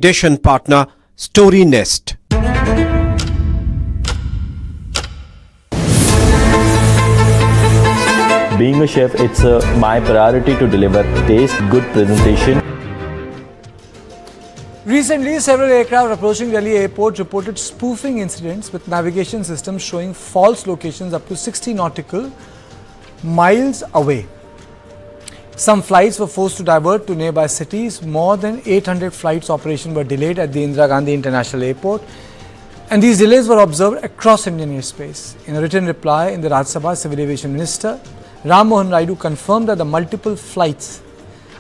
Edition partner Story Nest. Being a chef, it's my priority to deliver taste, good presentation. Recently, several aircraft approaching Delhi airport reported spoofing incidents with navigation systems showing false locations up to 60 nautical miles away. Some flights were forced to divert to nearby cities. More than 800 flights operation were delayed at the Indira Gandhi International Airport, and these delays were observed across Indian airspace. In a written reply in the Rajya Sabha, Civil Aviation Minister Rammohan Naidu confirmed that the multiple flights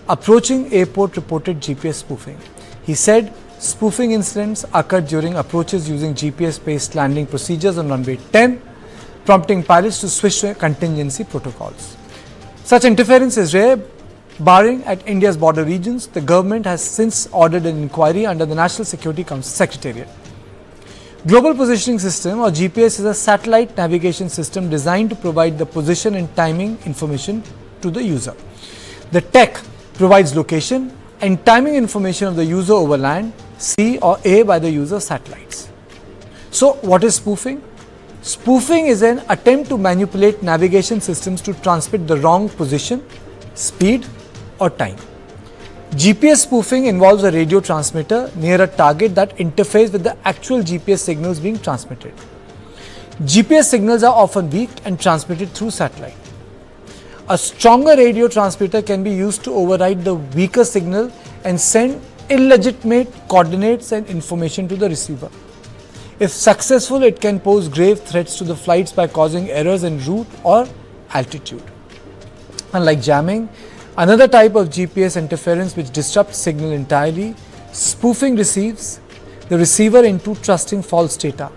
approaching airport reported GPS spoofing. He said spoofing incidents occurred during approaches using GPS-based landing procedures on runway 10, prompting pilots to switch to contingency protocols. Such interference is rare, barring at India's border regions. The government has since ordered an inquiry under the National Security Council Secretariat. Global Positioning System or GPS is a satellite navigation system designed to provide the position and timing information to the user. The tech provides location and timing information of the user over land, sea or air by the user satellites. So what is spoofing? Spoofing is an attempt to manipulate navigation systems to transmit the wrong position, speed or time. GPS spoofing involves a radio transmitter near a target that interferes with the actual GPS signals being transmitted. GPS signals are often weak and transmitted through satellite. A stronger radio transmitter can be used to override the weaker signal and send illegitimate coordinates and information to the receiver. If successful, it can pose grave threats to the flights by causing errors in route or altitude. Unlike jamming, another type of GPS interference which disrupts signal entirely, spoofing deceives the receiver into trusting false data.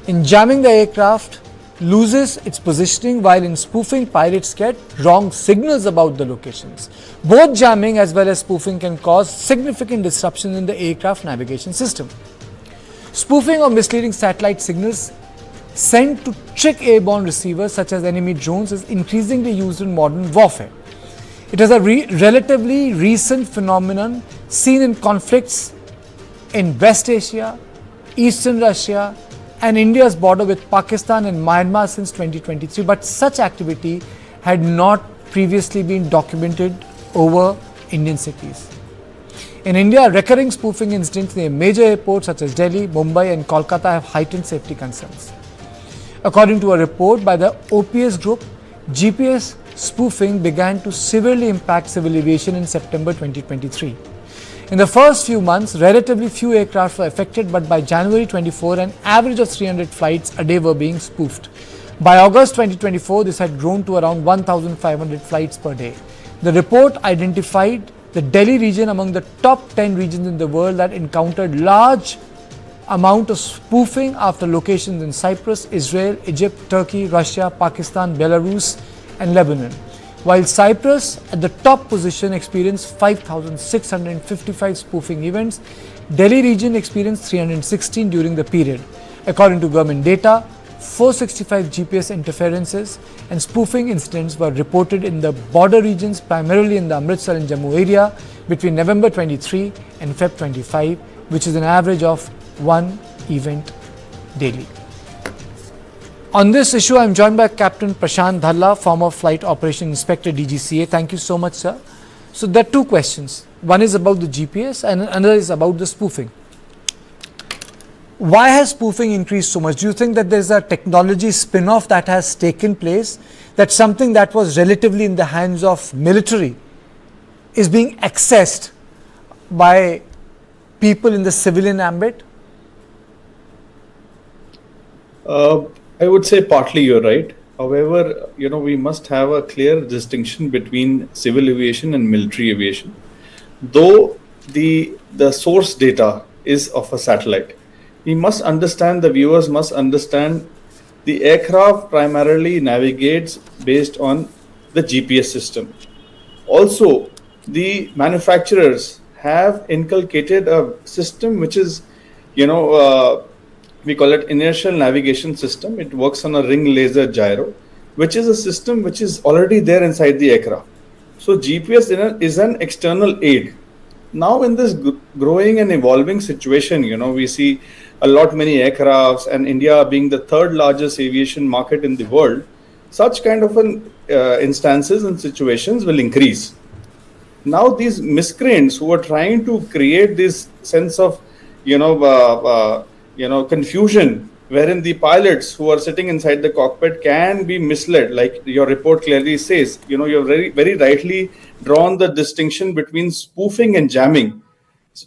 In jamming, the aircraft loses its positioning, while in spoofing, pilots get wrong signals about the locations. Both jamming as well as spoofing can cause significant disruption in the aircraft navigation system. Spoofing or misleading satellite signals sent to trick airborne receivers such as enemy drones is increasingly used in modern warfare. It is a relatively recent phenomenon seen in conflicts in West Asia, Eastern Russia and India's border with Pakistan and Myanmar since 2023, but such activity had not previously been documented over Indian cities. In India, recurring spoofing incidents near major airports such as Delhi, Mumbai and Kolkata have heightened safety concerns. According to a report by the OPS group, GPS spoofing began to severely impact civil aviation in September 2023. In the first few months, relatively few aircraft were affected, but by January 24, an average of 300 flights a day were being spoofed. By August 2024, this had grown to around 1,500 flights per day. The report identified the Delhi region among the top 10 regions in the world that encountered large amount of spoofing after locations in Cyprus, Israel, Egypt, Turkey, Russia, Pakistan, Belarus and Lebanon. While Cyprus at the top position experienced 5,655 spoofing events, Delhi region experienced 316 during the period. According to government data, 465 GPS interferences and spoofing incidents were reported in the border regions, primarily in the Amritsar and Jammu area between November 23 and Feb 25, which is an average of one event daily. On this issue, I am joined by Captain Prashant Dhalla, former Flight Operation Inspector DGCA. Thank you so much, sir. So there are two questions. One is about the GPS and another is about the spoofing. Why has spoofing increased so much? Do you think that there is a technology spin-off that has taken place, that something that was relatively in the hands of military is being accessed by people in the civilian ambit? I would say partly you're right. However, we must have a clear distinction between civil aviation and military aviation. Though the source data is of a satellite, we must understand, the viewers must understand, the aircraft primarily navigates based on the GPS system. Also, the manufacturers have inculcated a system which is, we call it inertial navigation system. It works on a ring laser gyro, which is a system which is already there inside the aircraft. So GPS is an external aid. Now in this growing and evolving situation, we see a lot many aircrafts, and India being the third largest aviation market in the world, such kind of instances and situations will increase. Now these miscreants who are trying to create this sense of confusion, wherein the pilots who are sitting inside the cockpit can be misled, like your report clearly says. You've very, very rightly drawn the distinction between spoofing and jamming.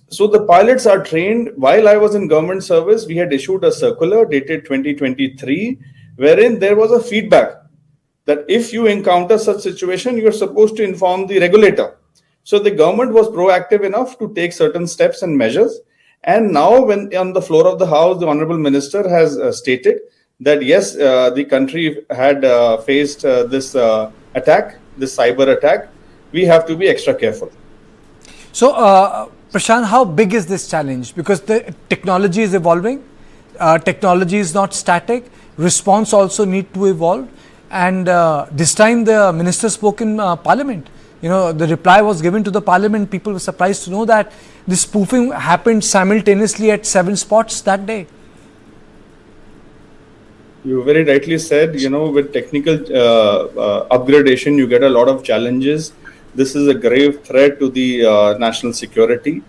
So the pilots are trained. While I was in government service, we had issued a circular dated 2023, wherein there was a feedback that if you encounter such situation, you're supposed to inform the regulator. So the government was proactive enough to take certain steps and measures. And now, when on the floor of the House, the Honorable Minister has stated that yes, the country had faced this attack, this cyber attack. We have to be extra careful. So, Prashant, how big is this challenge? Because the technology is evolving, technology is not static, response also need to evolve. And this time the minister spoke in Parliament. The reply was given to the Parliament. People were surprised to know that this spoofing happened simultaneously at 7 spots that day. You very rightly said, with technical upgradation, you get a lot of challenges. This is a grave threat to the national security.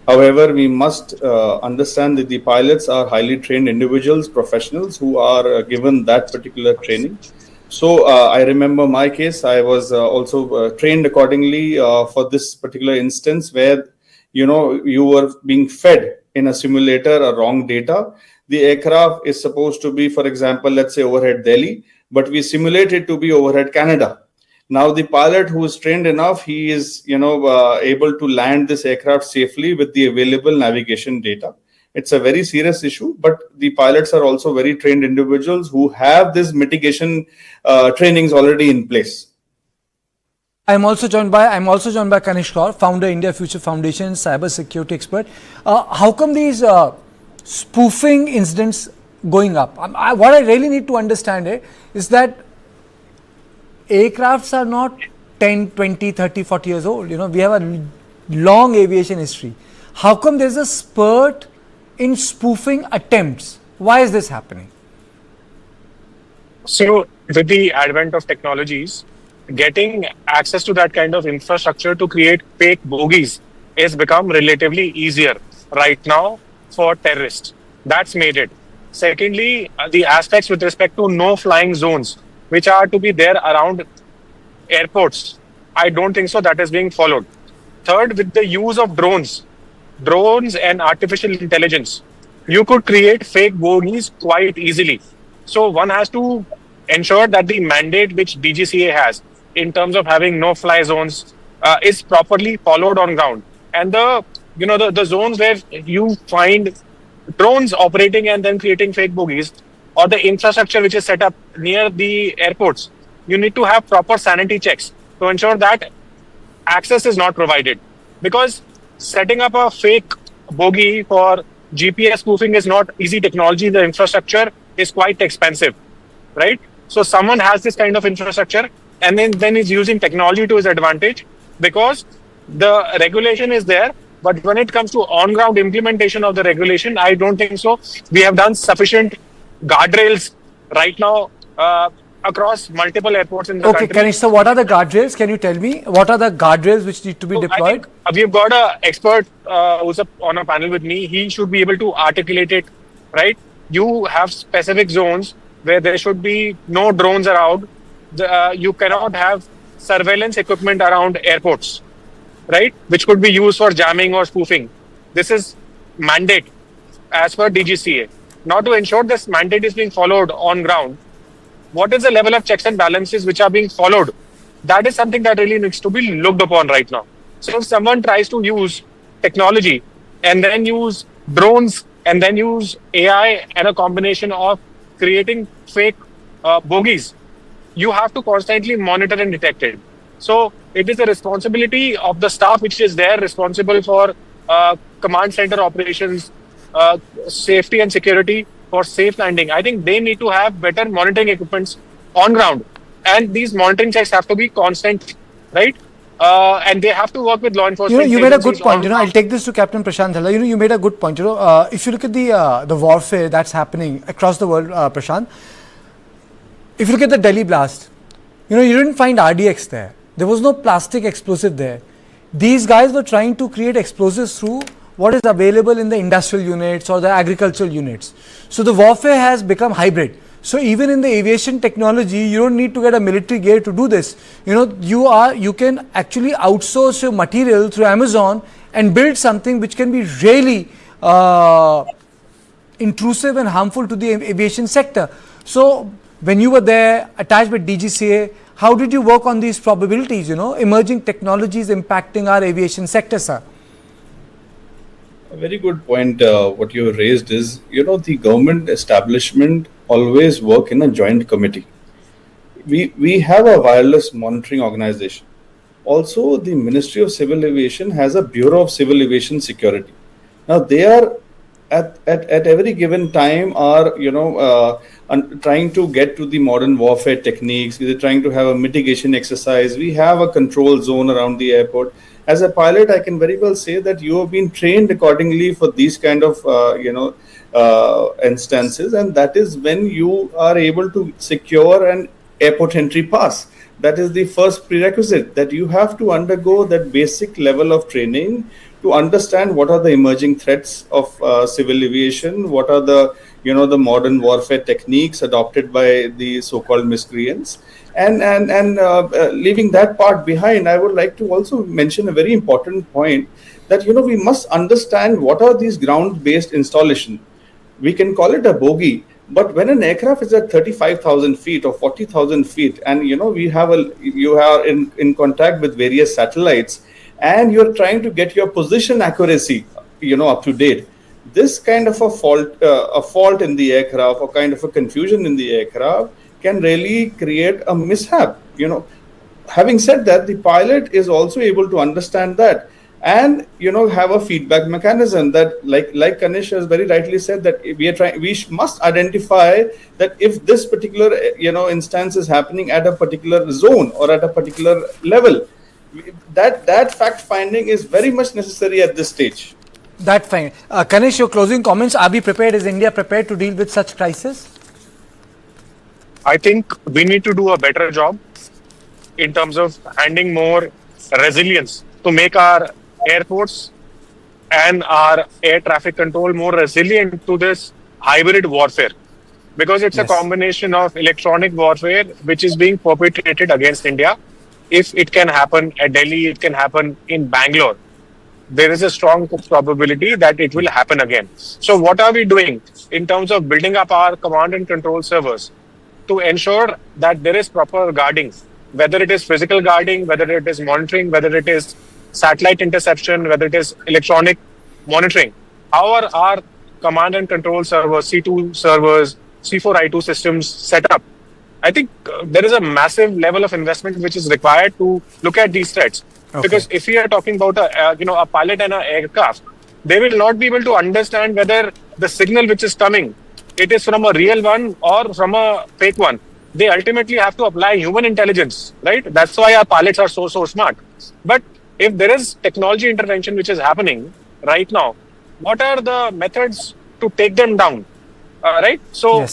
However, we must understand that the pilots are highly trained individuals, professionals who are given that particular training. So I remember my case. I was also trained accordingly for this particular instance, where you were being fed in a simulator a wrong data. The aircraft is supposed to be, for example, let's say overhead Delhi, but we simulate it to be overhead Canada. Now the pilot who is trained enough, he is able to land this aircraft safely with the available navigation data. It's a very serious issue, but the pilots are also very trained individuals who have this mitigation trainings already in place. I'm also joined by Kanish Kaur, founder India Future Foundation, cyber security expert. How come these spoofing incidents going up? What I really need to understand is that aircrafts are not 10, 20, 30, 40 years old. We have a long aviation history. How come there's a spurt in spoofing attempts? Why is this happening? So, with the advent of technologies, getting access to that kind of infrastructure to create fake bogies has become relatively easier right now for terrorists. That's made it. Secondly, the aspects with respect to no flying zones, which are to be there around airports, I don't think so that is being followed. Third, with the use of drones and artificial intelligence, you could create fake bogies quite easily. So one has to ensure that the mandate which DGCA has in terms of having no-fly zones is properly followed on ground. And the zones where you find drones operating and then creating fake bogies, or the infrastructure which is set up near the airports, you need to have proper sanity checks to ensure that access is not provided. Because setting up a fake bogie for GPS spoofing is not easy technology. The infrastructure is quite expensive, right? So someone has this kind of infrastructure and then is using technology to his advantage, because the regulation is there. But when it comes to on-ground implementation of the regulation, I don't think so. We have done sufficient guardrails right now across multiple airports in the country. Okay, Kanish, so what are the guardrails? Can you tell me? What are the guardrails which need to be deployed? I think we've got an expert who's on a panel with me. He should be able to articulate it, right? You have specific zones where there should be no drones around. You cannot have surveillance equipment around airports, right? Which could be used for jamming or spoofing. This is mandate as per DGCA. Now, to ensure this mandate is being followed on ground, what is the level of checks and balances which are being followed? That is something that really needs to be looked upon right now. So if someone tries to use technology and then use drones and then use AI and a combination of creating fake bogies, you have to constantly monitor and detect it. So it is the responsibility of the staff which is there responsible for command center operations, safety and security for safe landing. I think they need to have better monitoring equipments on ground, and these monitoring checks have to be constant, right? and they have to work with law You enforcement. made a good agencies point. on I'll take this to Captain Prashant Halla. You made a good point. If you look at the warfare that's happening across the world, Prashant, if you look at the Delhi blast, you didn't find RDX there. There was no plastic explosive there. These guys were trying to create explosives through what is available in the industrial units or the agricultural units. So the warfare has become hybrid. So even in the aviation technology, you don't need to get a military gear to do this. You can actually outsource your material through Amazon and build something which can be really intrusive and harmful to the aviation sector. So when you were there attached with DGCA, how did you work on these probabilities, emerging technologies impacting our aviation sector, sir? A very good point. What you raised is, the government establishment always work in a joint committee. We have a wireless monitoring organization. Also, the Ministry of Civil Aviation has a Bureau of Civil Aviation Security. Now, they are at every given time are trying to get to the modern warfare techniques. They're trying to have a mitigation exercise. We have a control zone around the airport. As a pilot, I can very well say that you have been trained accordingly for these kind of instances, and that is when you are able to secure an airport entry pass. That is the first prerequisite, that you have to undergo that basic level of training to understand what are the emerging threats of civil aviation, what are the the modern warfare techniques adopted by the so-called miscreants. And leaving that part behind, I would like to also mention a very important point, that we must understand what are these ground-based installation. We can call it a bogie, but when an aircraft is at 35,000 feet or 40,000 feet, and you are in contact with various satellites, and you're trying to get your position accuracy up to date, this kind of a fault in the aircraft, or kind of a confusion in the aircraft, can really create a mishap. Having said that, the pilot is also able to understand that, and have a feedback mechanism that, like Kanish has very rightly said, that we must identify that if this particular instance is happening at a particular zone or at a particular level, that fact finding is very much necessary at this stage. That fine. Kanish, your closing comments. Are we prepared? Is India prepared to deal with such crisis? I think we need to do a better job in terms of handing more resilience to make our airports and our air traffic control more resilient to this hybrid warfare, because it's a combination of electronic warfare which is being perpetrated against India. If it can happen at Delhi, it can happen in Bangalore. There is a strong probability that it will happen again. So what are we doing in terms of building up our command and control servers to ensure that there is proper guarding, whether it is physical guarding, whether it is monitoring, whether it is satellite interception, whether it is electronic monitoring? How are our command and control servers, C2 servers, C4I2 systems set up? I think there is a massive level of investment which is required to look at these threats. Okay. Because if we are talking about a pilot and an aircraft, they will not be able to understand whether the signal which is coming, it is from a real one or from a fake one. They ultimately have to apply human intelligence, right? That's why our pilots are so smart. But if there is technology intervention which is happening right now, what are the methods to take them down? Right? So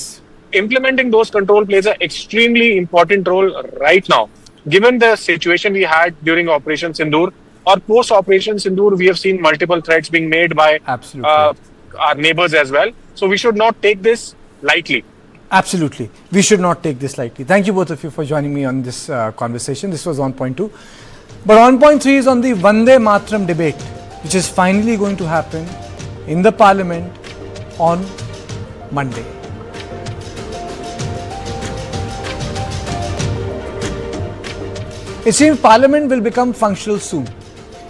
implementing those control plays an extremely important role right now. Given the situation we had during Operation Sindoor or post-Operation Sindoor, we have seen multiple threats being made by our neighbors as well. So we should not take this lightly. Absolutely. We should not take this lightly. Thank you both of you for joining me on this conversation. This was on point 2. But on point 3 is on the Vande Mataram debate, which is finally going to happen in the Parliament on Monday. It seems Parliament will become functional soon.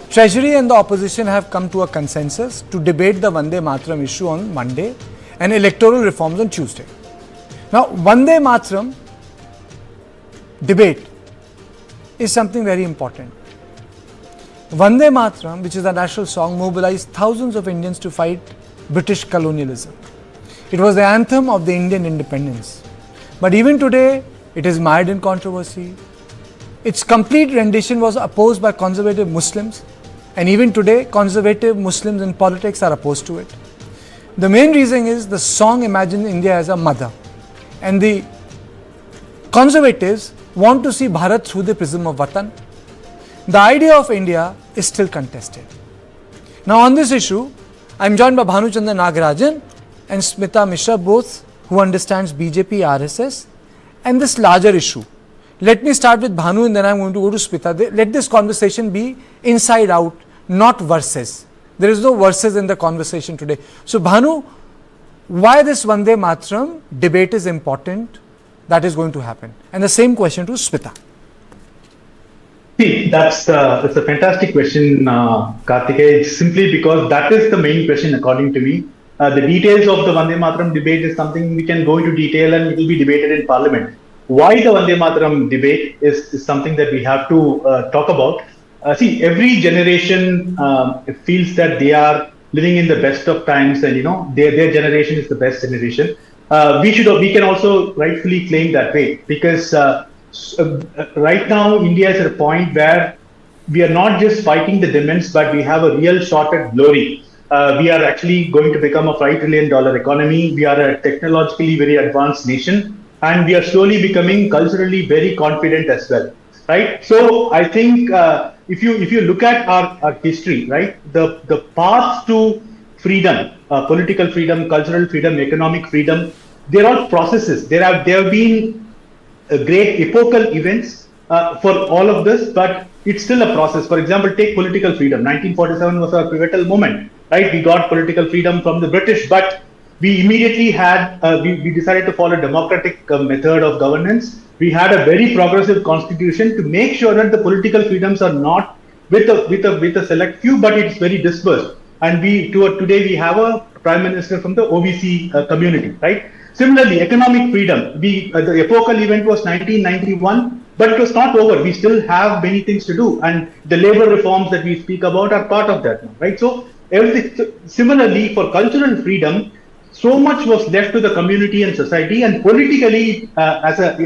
Treasury and the opposition have come to a consensus to debate the Vande Mataram issue on Monday and electoral reforms on Tuesday. Now, Vande Mataram debate is something very important. Vande Mataram, which is a national song, mobilized thousands of Indians to fight British colonialism. It was the anthem of the Indian independence. But even today, it is mired in controversy. Its complete rendition was opposed by conservative Muslims, and even today, conservative Muslims in politics are opposed to it. The main reason is the song imagined India as a mother, and the conservatives want to see Bharat through the prism of Vatan. The idea of India is still contested. Now, on this issue, I am joined by Bhanuchandra Nagarajan and Smita Mishra, both who understands BJP, RSS, and this larger issue. Let me start with Bhanu and then I am going to go to Smita. Let this conversation be inside out, not verses. There is no verses in the conversation today. So, Bhanu, why this Vande Mataram debate is important, that is going to happen? And the same question to Smita. See, that's a fantastic question, Karthikeya. It's simply because that is the main question, according to me. The details of the Vande Mataram debate is something we can go into detail and it will be debated in Parliament. Why the Vande Mataram debate is something that we have to talk about. See, every generation feels that they are living in the best of times, and their generation is the best generation. We can also rightfully claim that way, because right now India is at a point where we are not just fighting the demons, but we have a real shot at glory. We are actually going to become a $5 trillion economy. We are a technologically very advanced nation, and we are slowly becoming culturally very confident as well, right? So I think if you look at our history, right, the path to freedom, political freedom, cultural freedom, economic freedom, they're all processes. There have been great epochal events for all of this, but it's still a process. For example, take political freedom. 1947 was a pivotal moment, right? We got political freedom from the British, but we immediately had, we decided to follow a democratic method of governance. We had a very progressive constitution to make sure that the political freedoms are not with a select few, but it's very dispersed. And today we have a prime minister from the OBC community, right? Similarly, economic freedom. The epochal event was 1991, but it was not over. We still have many things to do, and the labor reforms that we speak about are part of that, right? So, similarly, for cultural freedom, so much was left to the community and society, and politically,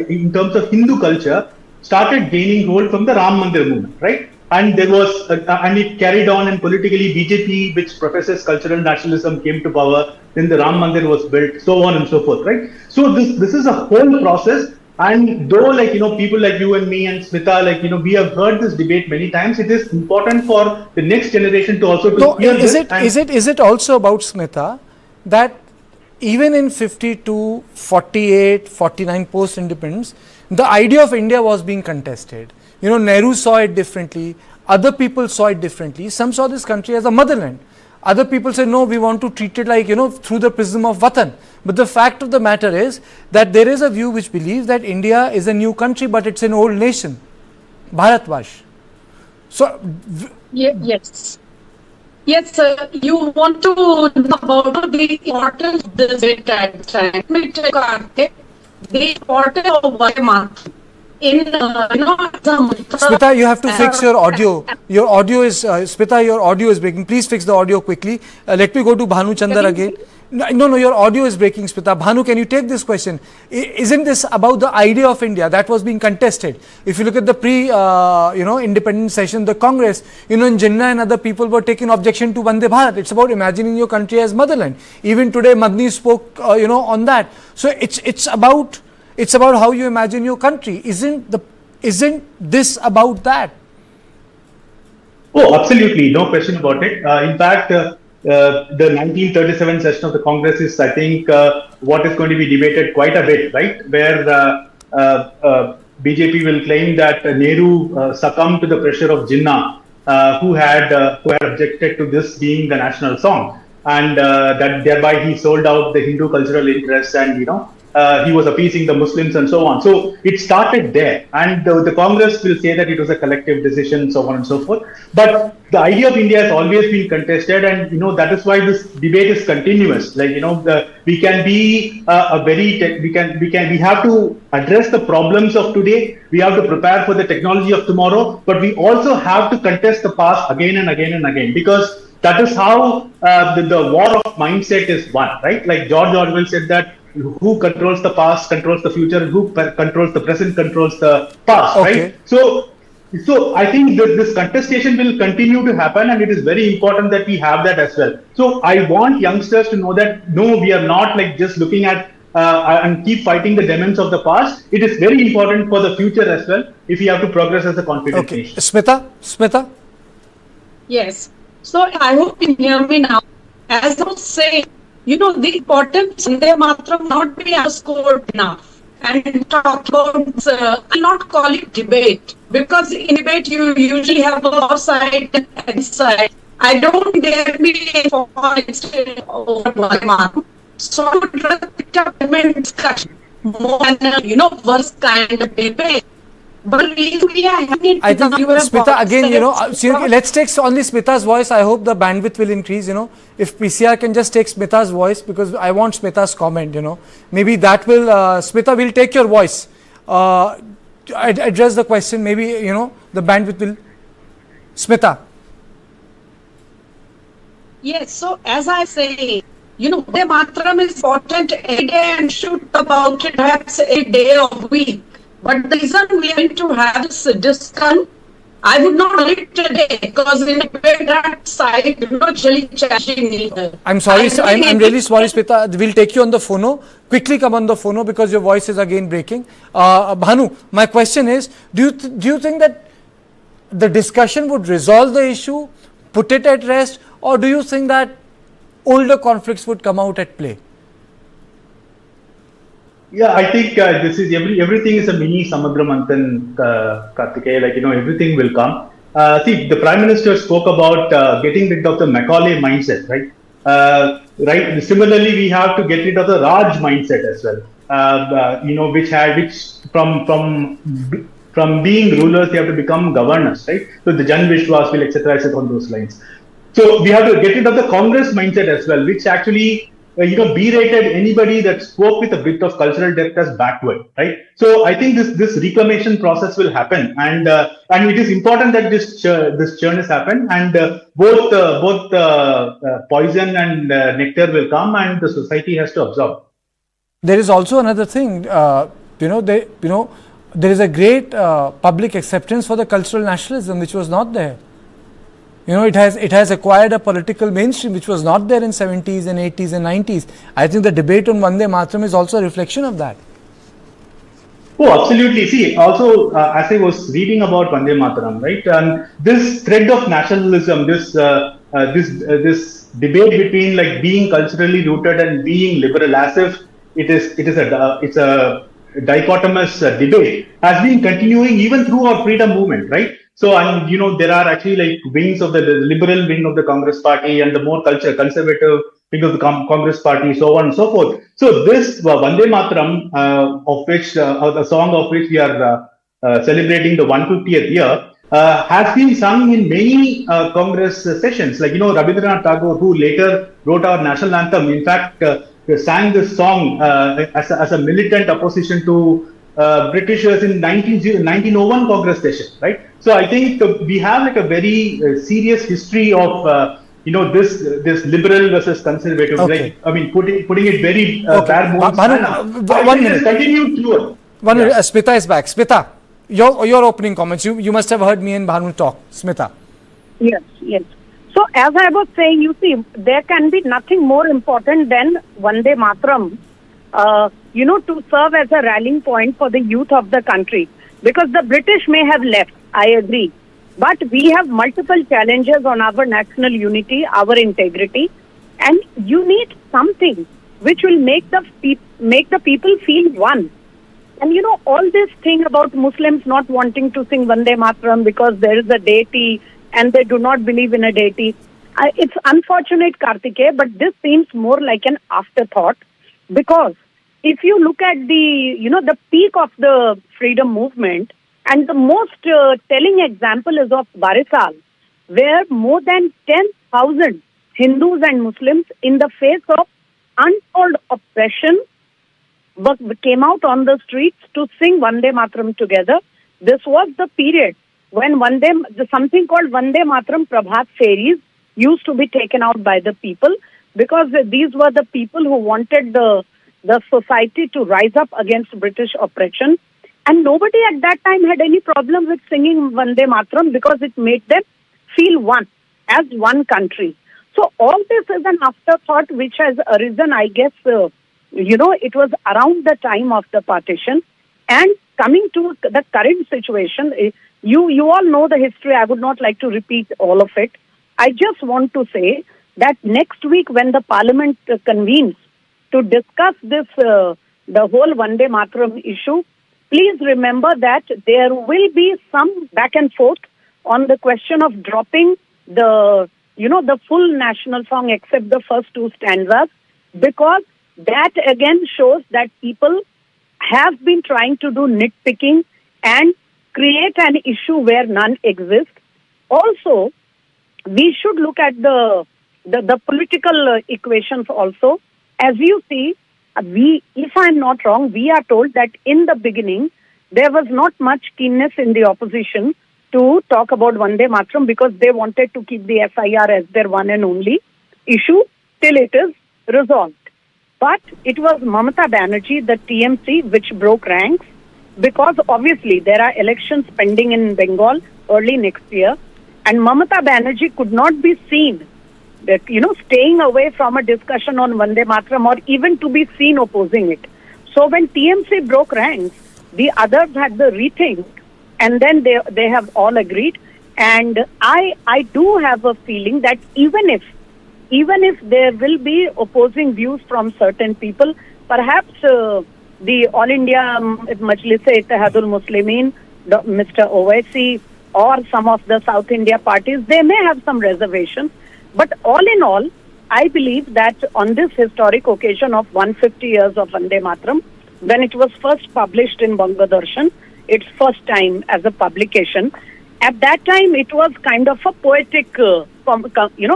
in terms of Hindu culture, started gaining hold from the Ram Mandir movement, right? And there was, and it carried on, and politically BJP, which professes cultural nationalism, came to power. Then the Ram Mandir was built, so on and so forth, right? So this is a whole process. And though, people like you and me and Smita, we have heard this debate many times, it is important for the next generation to also hear is this. Is it also about, Smita, that even in 52, 48, 49 post-independence, the idea of India was being contested. Nehru saw it differently. Other people saw it differently. Some saw this country as a motherland. Other people say, no, we want to treat it like, through the prism of Vatan. But the fact of the matter is that there is a view which believes that India is a new country, but it's an old nation. Bharatvash. So, yes. Yes, sir. You want to know about the importance of this data. The importance of Vande Mataram. Smita, you have to fix your audio. Your audio is, Smita, your audio is breaking. Please fix the audio quickly. Let me go to Bhanu Chandar again. No, your audio is breaking, Smita. Bhanu, can you take this question? Isn't this about the idea of India that was being contested? If you look at the independent session, the Congress, in Jinnah and other people were taking objection to Vande Bharat. It's about imagining your country as motherland. Even today, Madni spoke, on that. So it's about how you imagine your country. Isn't this about that? Oh, absolutely. No question about it. In fact, the 1937 session of the Congress is, I think, what is going to be debated quite a bit, right? Where BJP will claim that Nehru succumbed to the pressure of Jinnah, who had objected to this being the national song, and that thereby he sold out the Hindu cultural interests, and he was appeasing the Muslims and so on. So it started there, and the Congress will say that it was a collective decision, so on and so forth. But the idea of India has always been contested, and that is why this debate is continuous. We can be we have to address the problems of today. We have to prepare for the technology of tomorrow, but we also have to contest the past again and again and again, because that is how the war of mindset is won, right? Like George Orwell said that who controls the past controls the future, who controls the present controls the past, Okay. right? So I think this contestation will continue to happen, and it is very important that we have that as well. So I want youngsters to know that no, we are not like just looking at and keep fighting the demons of the past. It is very important for the future as well if we have to progress as a confident Okay. nation. Smita? Yes. So I hope you hear me now. As I was saying, the importance of Vande Mataram not be underscored enough. And talk about, I'll not call it debate, because in debate you usually have both side and against side. I don't dare be for instance over Vande Mataram. So I would rather pick up discussion more than worst kind of debate. But really, I think Smita, again, let's take only Smita's voice. I hope the bandwidth will increase, If PCR can just take Smita's voice, because I want Smita's comment, Maybe that will, Smita, will take your voice. Address the question, maybe, the bandwidth will. Smita. Yes, so as I say, Vande Mataram is important every day and should talk about it perhaps a day or week. But the reason we are going to have this discussion, I would not call it today, because in a way that side, actually challenging either. I'm sorry, I'm really sorry, Smita. We'll take you on the phono. Quickly come on the phono, because your voice is again breaking. Bhanu, my question is, do you think that the discussion would resolve the issue, put it at rest, or do you think that older conflicts would come out at play? Yeah, I think this is everything is a mini Samudra Manthan, Kartikeya, everything will come. See, the Prime Minister spoke about getting rid of the Macaulay mindset, right? Right. Similarly, we have to get rid of the Raj mindset as well. Which from being rulers, they have to become governors, right? So the Jan Vishwas will, etc., on those lines. So we have to get rid of the Congress mindset as well, which actually berated anybody that spoke with a bit of cultural depth as backward, right? So I think this reclamation process will happen, and it is important that this churn has happened, and both poison and nectar will come, and the society has to absorb. There is also another thing, there is a great public acceptance for the cultural nationalism, which was not there. It has acquired a political mainstream which was not there in 70s and 80s and 90s. I think the debate on Vande Mataram is also a reflection of that. Oh, absolutely. See, also, as I was reading about Vande Mataram, right, and this thread of nationalism, this debate between like being culturally rooted and being liberal, as if it's a dichotomous debate, has been continuing even through our freedom movement, right? So, and there are actually like wings of the liberal wing of the Congress party and the more conservative wing of the Congress party, so on and so forth. So this Vande Mataram, of which the song of which we are celebrating the 150th year, has been sung in many Congress sessions. Like Rabindranath Tagore, who later wrote our national anthem, in fact sang this song as a militant opposition to Britishers in 1901 Congress session, right? So I think we have like a very serious history of this liberal versus conservative. Okay. Like, I mean, putting it very bare bones. One minute. Continue through. One minute. Smita is back. Smita, your opening comments. You must have heard me and Bhanu talk. Smita. Yes. So as I was saying, you see, there can be nothing more important than Vande Mataram. To serve as a rallying point for the youth of the country. Because the British may have left, I agree. But we have multiple challenges on our national unity, our integrity. And you need something which will make the people feel one. And all this thing about Muslims not wanting to sing Vande Mataram because there is a deity and they do not believe in a deity. It's unfortunate, Kartikeya, but this seems more like an afterthought. Because if you look at the peak of the freedom movement, and the most telling example is of Barisal, where more than 10,000 Hindus and Muslims in the face of untold oppression came out on the streets to sing Vande Mataram together. This was the period when something called Vande Mataram Prabhat Fairies used to be taken out by the people, because these were the people who wanted the the society to rise up against British oppression. And nobody at that time had any problem with singing Vande Mataram because it made them feel one, as one country. So all this is an afterthought which has arisen, I guess, it was around the time of the partition. And coming to the current situation, you all know the history. I would not like to repeat all of it. I just want to say that next week when the Parliament convenes to discuss this, the whole Vande Mataram issue, please remember that there will be some back and forth on the question of dropping the full national song except the first two stanzas, because that again shows that people have been trying to do nitpicking and create an issue where none exists. Also, we should look at the political equations also. As you see, if I'm not wrong, we are told that in the beginning, there was not much keenness in the opposition to talk about Vande Mataram because they wanted to keep the SIR as their one and only issue till it is resolved. But it was Mamata Banerjee, the TMC, which broke ranks because obviously there are elections pending in Bengal early next year, and Mamata Banerjee could not be seen staying away from a discussion on Vande Mataram or even to be seen opposing it. So when TMC broke ranks, the others had the rethink, and then they have all agreed. And I do have a feeling that even if there will be opposing views from certain people, perhaps the All India Majlis-e-Ittihadul Muslimin, Mr. Owaisi, or some of the South India parties, they may have some reservations. But all in all, I believe that on this historic occasion of 150 years of Vande Mataram, when it was first published in Bangadorshan, its first time as a publication, at that time it was kind of a poetic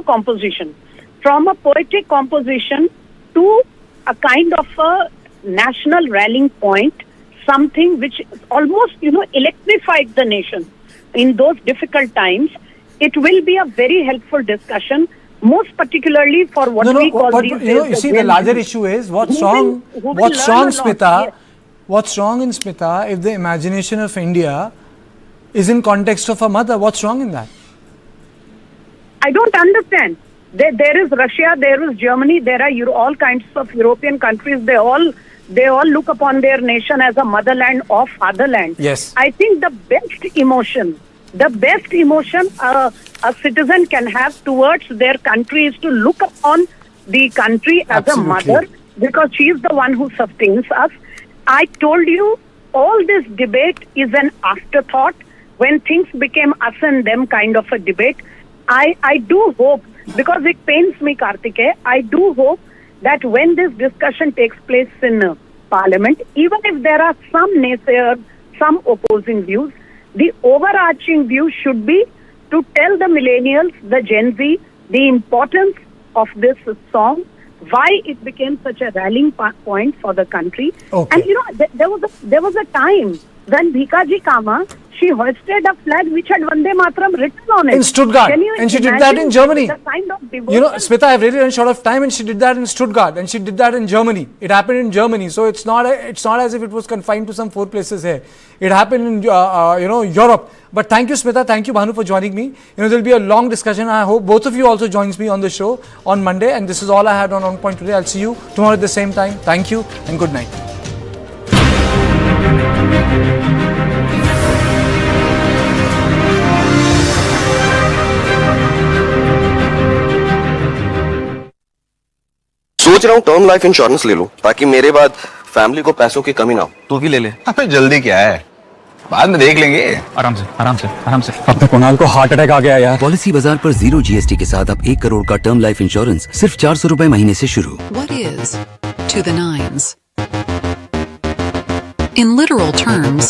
composition. From a poetic composition to a kind of a national rallying point, something which almost, electrified the nation in those difficult times. It will be a very helpful discussion, most particularly for what we call these days. You see, the larger issue is what's wrong, Smita? Yes. What's wrong in Smita if the imagination of India is in context of a mother? What's wrong in that? I don't understand. There is Russia, there is Germany, there are all kinds of European countries. They all look upon their nation as a motherland or fatherland. Yes. I think the best emotion a citizen can have towards their country is to look upon the country as a mother, because she is the one who sustains us. I told you, all this debate is an afterthought. When things became us and them kind of a debate, I do hope, because it pains me, Kartikeya, I do hope that when this discussion takes place in Parliament, even if there are some naysayers, some opposing views, the overarching view should be to tell the millennials, the Gen Z, the importance of this song, why it became such a rallying point for the country. Okay. And there was a time when Bhikaji Kama, she hoisted a flag which had Vande Mataram written on it. In Stuttgart. And she did that in Germany. The kind of Smita, I've really run short of time, and she did that in Stuttgart, and she did that in Germany. It happened in Germany. So it's not as if it was confined to some 4 places here. It happened in Europe. But thank you, Smita. Thank you, Bhanu, for joining me. There'll be a long discussion. I hope both of you also joins me on the show on Monday. And this is all I had on Point today. I'll see you tomorrow at the same time. Thank you and good night. सोच रहा हूँ term life insurance ले लूं ताकि मेरे बाद family को पैसों की कमी ना हो। तू भी ले ले। अबे जल्दी क्या है, बाद में देख लेंगे। आराम से। अपने कुणाल को हार्ट अटैक आ गया यार। पॉलिसी बाजार पर 0 GST के साथ अब 1 करोड़ का टर्म लाइफ इंश्योरेंस सिर्फ 400 रुपए महीने से शुरू। What is to the nines? In literal terms,